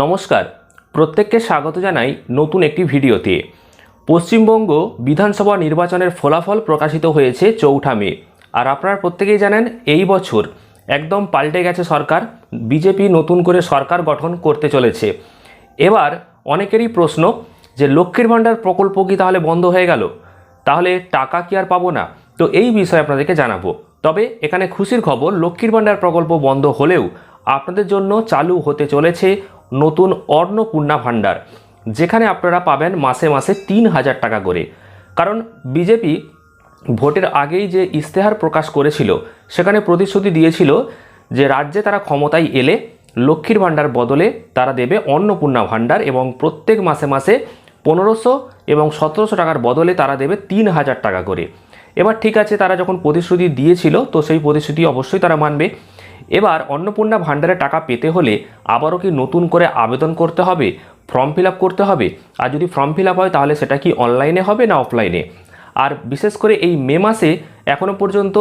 নমস্কার, প্রত্যেককে স্বাগত জানাই নতুন একটি ভিডিওতে। পশ্চিমবঙ্গ বিধানসভা নির্বাচনের ফলাফল প্রকাশিত হয়েছে 4 মে। আর আপনারা প্রত্যেকেই জানেন এই বছর একদম পাল্টে গেছে সরকার। বিজেপি নতুন করে সরকার গঠন করতে চলেছে। এবার অনেকেরই প্রশ্ন যে লক্ষ্মীর ভাণ্ডার প্রকল্প কি তাহলে বন্ধ হয়ে গেল, তাহলে টাকা কি আর পাবো না? তো এই বিষয়ে আপনাদেরকে জানাবো। তবে এখানে খুশির খবর, লক্ষ্মীর ভাণ্ডার প্রকল্প বন্ধ হলেও আপনাদের জন্য চালু হতে চলেছে নতুন অন্নপূর্ণা ভাণ্ডার, যেখানে আপনারা পাবেন মাসে মাসে 3,000 টাকা করে। কারণ বিজেপি ভোটের আগেই যে ইশতেহার প্রকাশ করেছিল সেখানে প্রতিশ্রুতি দিয়েছিল যে রাজ্যে তারা ক্ষমতায় এলে লক্ষ্মীর ভাণ্ডার বদলে তারা দেবে অন্নপূর্ণা ভাণ্ডার, এবং প্রত্যেক মাসে মাসে 1500 এবং 1700 টাকার বদলে তারা দেবে 3,000 টাকা করে। এবার ঠিক আছে, তারা যখন প্রতিশ্রুতি দিয়েছিল তো সেই প্রতিশ্রুতি অবশ্যই তারা মানবে। এবার অন্নপূর্ণা ভাণ্ডারে টাকা পেতে হলে আবারও কি নতুন করে আবেদন করতে হবে, ফর্ম ফিল আপ করতে হবে? আর যদি ফর্ম ফিল আপ হয় তাহলে সেটা কি অনলাইনে হবে না অফলাইনে? আর বিশেষ করে এই মে মাসে এখনও পর্যন্ত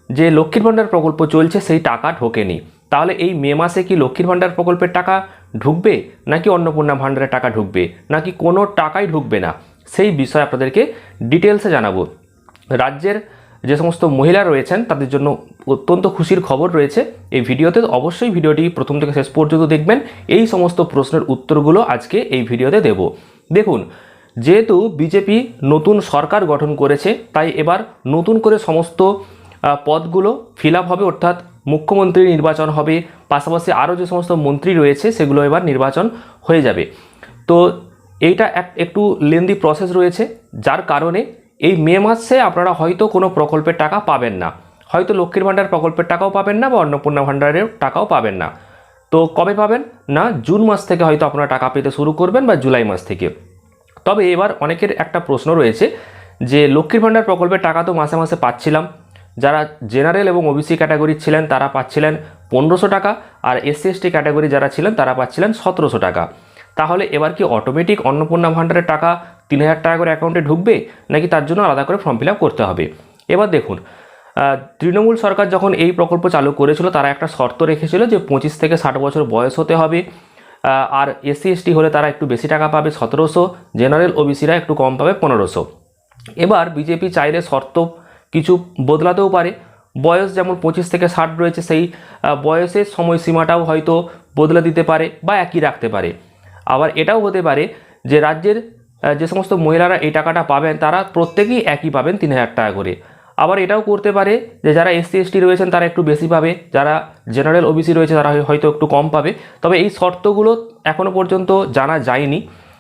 যে লক্ষ্মীর ভাণ্ডার প্রকল্প চলছে সেই টাকা ঢোকেনি। তাহলে এই মে মাসে কি লক্ষ্মীর ভাণ্ডার প্রকল্পের টাকা ঢুকবে, নাকি অন্নপূর্ণা ভাণ্ডারের টাকা ঢুকবে, নাকি কোনো টাকাই ঢুকবে না, সেই বিষয়ে আপনাদেরকে ডিটেলসে জানাবো। রাজ্যের যে সমস্ত মহিলা রয়েছেন তাদের জন্য অত্যন্ত খুশির খবর রয়েছে এই ভিডিওতে। অবশ্যই ভিডিওটি প্রথম থেকে শেষ পর্যন্ত দেখবেন। এই সমস্ত প্রশ্নের উত্তরগুলো আজকে এই ভিডিওতে দেব। দেখুন, যেহেতু বিজেপি নতুন সরকার গঠন করেছে তাই এবার নতুন করে সমস্ত পদগুলো ফিল আপ হবে, অর্থাৎ মুখ্যমন্ত্রী নির্বাচন হবে, পাশাপাশি আরও যে সমস্ত মন্ত্রী রয়েছে সেগুলো এবার নির্বাচন হয়ে যাবে। তো এইটা একটু লেন্দি প্রসেস রয়েছে, যার কারণে এই মে মাসে আপনারা হয়তো কোনো প্রকল্পের টাকা পাবেন না, হয়তো লক্ষ্মীর ভাণ্ডার প্রকল্পের টাকাও পাবেন না বা অন্নপূর্ণা ভাণ্ডারের টাকাও পাবেন না। তো কবে পাবেন? না, জুন মাস থেকে হয়তো আপনারা টাকা পেতে শুরু করবেন বা জুলাই মাস থেকে। তবে এবার অনেকের একটা প্রশ্ন রয়েছে যে লক্ষ্মীর ভাণ্ডার প্রকল্পের টাকা তো মাসে মাসে পাচ্ছিলাম, যারা জেনারেল এবং ওবিসি ক্যাটাগরির ছিলেন তারা পাচ্ছিলেন 1500 টাকা, আর এসসি এসটি ক্যাটাগরি যারা ছিলেন তারা পাচ্ছিলেন 1700 টাকা। তাহলে এবার কি অটোমেটিক অন্নপূর্ণা ভাণ্ডারের টাকা 3,000 টাকা করে অ্যাকাউন্টে ঢুকবে, নাকি তার জন্য আলাদা করে ফর্ম ফিল আপ করতে হবে? এবার দেখুন, তৃণমূল সরকার যখন এই প্রকল্প চালু করেছিল তারা একটা শর্ত রেখেছিল যে 25 থেকে 60 বছর বয়স হতে হবে, আর এসসি এসটি হলে তারা একটু বেশি টাকা পাবে 1700, জেনারেল ওবিসিরা একটু কম পাবে 1500। এবার বিজেপি চাইলে শর্ত কিছু বদলাতেও পারে। বয়স যেমন 25 থেকে 60 রয়েছে, সেই বয়সের সময়সীমাটাও হয়তো বদলে দিতে পারে বা একই রাখতে পারে। আবার এটাও হতে পারে যে রাজ্যের যে সমস্ত মহিলারা এই টাকাটা পাবেন তারা প্রত্যেকেই একই পাবেন 3,000 টাকা করে। আবার এটাও করতে পারে যে যারা এসসি এসটি রয়েছেন তারা একটু বেশি পাবে, যারা জেনারেল ওবিসি রয়েছে তারা হয়তো একটু কম পাবে। তবে এই শর্তগুলো এখনও পর্যন্ত জানা যায়নি।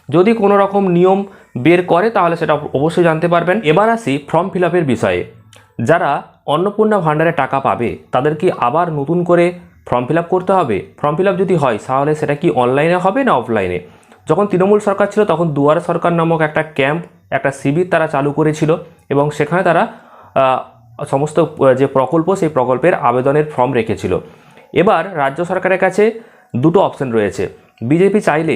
যদি কোনো রকম নিয়ম বের করে তাহলে সেটা অবশ্যই জানতে পারবেন। এবার আসি ফর্ম ফিল আপের বিষয়ে। যারা অন্নপূর্ণা ভাণ্ডারে টাকা পাবে তাদের কি আবার নতুন করে ফর্ম ফিল আপ করতে হবে? ফর্ম ফিল আপ যদি হয় তাহলে সেটা কি অনলাইনে হবে না অফলাইনে? যখন তৃণমূল সরকার ছিল তখন দুয়ারে সরকার নামক একটা ক্যাম্প, একটা শিবির তারা চালু করেছিল, এবং সেখানে তারা সমস্ত যে প্রকল্প সেই প্রকল্পের আবেদনের ফর্ম রেখেছিল। এবার রাজ্য সরকারের কাছে দুটো অপশন রয়েছে। বিজেপি চাইলে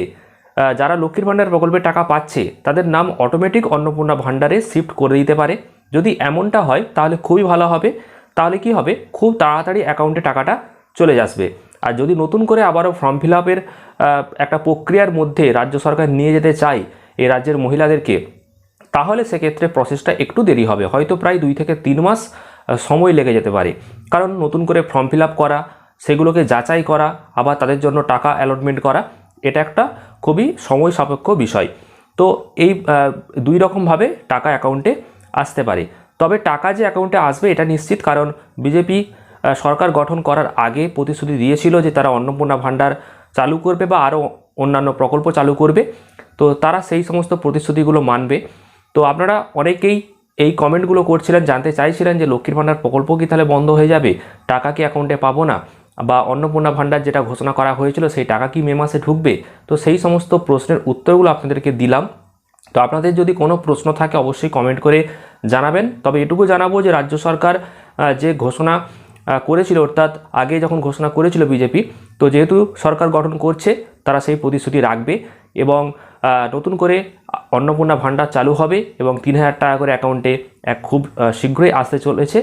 যারা লক্ষ্মীর ভাণ্ডার প্রকল্পের টাকা পাচ্ছে তাদের নাম অটোমেটিক অন্নপূর্ণা ভাণ্ডারে শিফট করে দিতে পারে। যদি এমনটা হয় তাহলে খুবই ভালো হবে। তাহলে কি হবে, খুব তাড়াতাড়ি অ্যাকাউন্টে টাকাটা চলে আসবে। আর যদি নতুন করে আবারও ফর্ম ফিল আপের একটা প্রক্রিয়ার মধ্যে রাজ্য সরকার নিয়ে যেতে চায় এই রাজ্যের মহিলাদেরকে, তাহলে সেক্ষেত্রে প্রসেসটা একটু দেরি হবে, হয়তো প্রায় 2 থেকে 3 মাস সময় লেগে যেতে পারে। কারণ নতুন করে ফর্ম ফিল আপ করা, সেগুলোকে যাচাই করা, আবার তাদের জন্য টাকা অ্যালটমেন্ট করা, এটা একটা খুবই সময় সাপেক্ষ বিষয়। তো এই দুই রকমভাবে টাকা অ্যাকাউন্টে আসতে পারে। তবে টাকা যে অ্যাকাউন্টে আসবে এটা নিশ্চিত, কারণ বিজেপি সরকার গঠন করার আগে প্রতিশ্রুতি দিয়েছিল যে তারা অন্নপূর্ণা ভাণ্ডার চালু করবে বা আরও অন্যান্য প্রকল্প চালু করবে। তো তারা সেই সমস্ত প্রতিশ্রুতিগুলো মানবে। তো আপনারা অনেকেই এই কমেন্টগুলো করছিলেন, জানতে চাইছিলেন যে লক্ষ্মীর ভাণ্ডার প্রকল্প কি তাহলে বন্ধ হয়ে যাবে, টাকা কি অ্যাকাউন্টে পাবো না, বা অন্নপূর্ণা ভাণ্ডার যেটা ঘোষণা করা হয়েছিল সেই টাকা কি মে মাসে ঢুকবে? তো সেই সমস্ত প্রশ্নের উত্তরগুলো আপনাদেরকে দিলাম। তো আপনাদের যদি কোনো প্রশ্ন থাকে অবশ্যই কমেন্ট করে জানাবেন। তবে এটুকু জানাবো যে রাজ্য সরকার যে ঘোষণা করেছিল, অর্থাৎ আগে যখন ঘোষণা করেছিল বিজেপি, তো যেহেতু সরকার গঠন করছে তারা সেই প্রতিশ্রুতি রাখবে, এবং নতুন করে অন্নপূর্ণা ভাণ্ডার চালু হবে এবং 3,000 টাকা করে অ্যাকাউন্টে খুব শীঘ্রই আসতে চলেছে।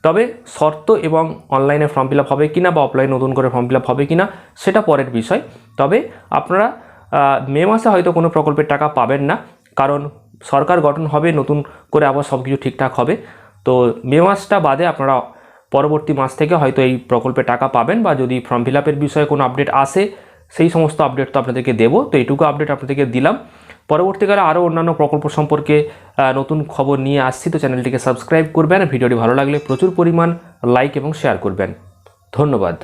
তবে শর্ত এবং অনলাইনে ফর্ম ফিল আপ হবে কিনা বা অফলাইনে নতুন করে ফর্ম ফিল আপ হবে কিনা সেটা পরের বিষয়। তবে আপনারা মে মাসে হয়তো কোনো প্রকল্পের টাকা পাবেন না, কারণ সরকার গঠন হবে, নতুন করে আবার সব কিছু ঠিকঠাক হবে। তো মে মাসটা বাদে আপনারা পরবর্তী মাস থেকে হয়তো এই প্রকল্পে টাকা পাবেন, বা যদি ফর্ম ফিল আপের বিষয়ে কোনো আপডেট আসে সেই সমস্ত আপডেট তো আপনাদেরকে দেবো। তো এইটুকু আপডেট আপনাদেরকে দিলাম। পরবর্তীকালে আরও অন্যান্য প্রকল্প সম্পর্কে নতুন খবর নিয়ে আসছি, তো চ্যানেলটিকে সাবস্ক্রাইব করবেন। ভিডিওটি ভালো লাগলে প্রচুর পরিমাণ লাইক এবং শেয়ার করবেন। ধন্যবাদ।